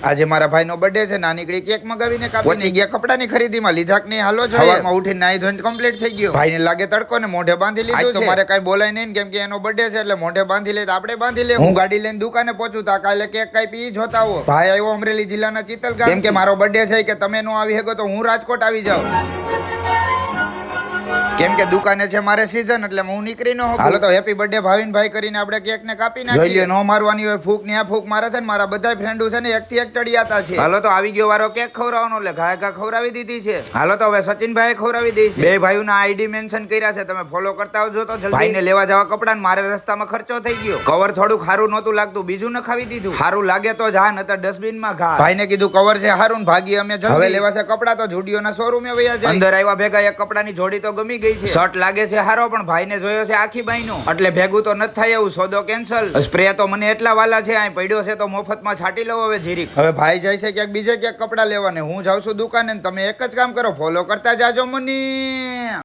આજે મારા ભાઈનો બર્થડે છે, નાનીકડી કેક મગાવીને કાપી ગયા કપડાની ખરીદીમાં લીધા કે નહીં હાલો છો સવારમાં ઉઠીને નાઈ ધોઈને કમ્પ્લીટ થઈ ગયો. ભાઈને લાગે તડકો ને મોઢે બાંધી લીધું છે. મારે કઈ બોલાય નહીં કેમ કે એનો બર્થડે છે એટલે મોઢે બાંધી લે તો આપણે બાંધી લે. હું ગાડી લઈને દુકાને પહોંચું તા કાલે કેક કાપી જોતા હો. ભાઈ આવ્યો અમરેલી જિલ્લાના ચિતલગામ કેમ કે મારો બર્થડે છે કે તમે નો આવી શકો તો હું રાજકોટ આવી જાઉં કેમ કે દુકાને છે મારે સીઝન એટલે હું નીકળી ન હોઉં. હાલો તો હેપી બર્થડે ભાવિન ભાઈ કરીને આપણે કેક ને કાપી નાખીએ. જોઈ લો નો મારવાની હોય ફૂક ને આ ફૂક મારે છે ને મારા બધા ફ્રેન્ડો છે ને એક થી એક ચડિયાતા છે. હાલો તો આવી ગયો વારો કેક ખવડાવવાનો એટલે ઘા ઘા ખવડાવી દીધી છે. હાલો તો હવે સચિનભાઈ ખવડાવી દઈ છે. બે ભાઈઓના આઈડી મેન્શન કર્યા છે, તમે ફોલો કરતા આવજો તો જલ્દી. ભાઈને લેવા જવા કપડા ને મારે રસ્તામાં ખર્ચો થઈ ગયો. કવર થોડું ખારું નહોતું લાગતું, બીજું ન ખાવી દીધું. સારું લાગે તો જા નતર ડસ્ટબિન માં ઘા. ભાઈને કીધું કવર છે હારું ભાગી અમે જલ્દી. હવે લેવા છે કપડા તો જુડિયોના શોરૂમે વયા જાય. અંદર આવ્યા ભેગા એક કપડાની જોડી તો ગમી ગઈ છે. શર્ટ લાગે છે હારો પણ ભાઈને જોયો છે આખી બાઈનો એટલે ભેગું તો નથી થાય એવું, સોદો કેન્સલ. સ્પ્રે તો મને એટલા વાલા છે અહીં પડ્યો છે તો મફતમાં છાંટી લઉં હવે જીરીક. હવે ભાઈ જાય છે ક્યાંક બીજે ક્યાંક કપડા લેવાને, હું જાઉં છું દુકાને. તમે એક જ કામ કરો, ફોલો કરતા જાજો મને.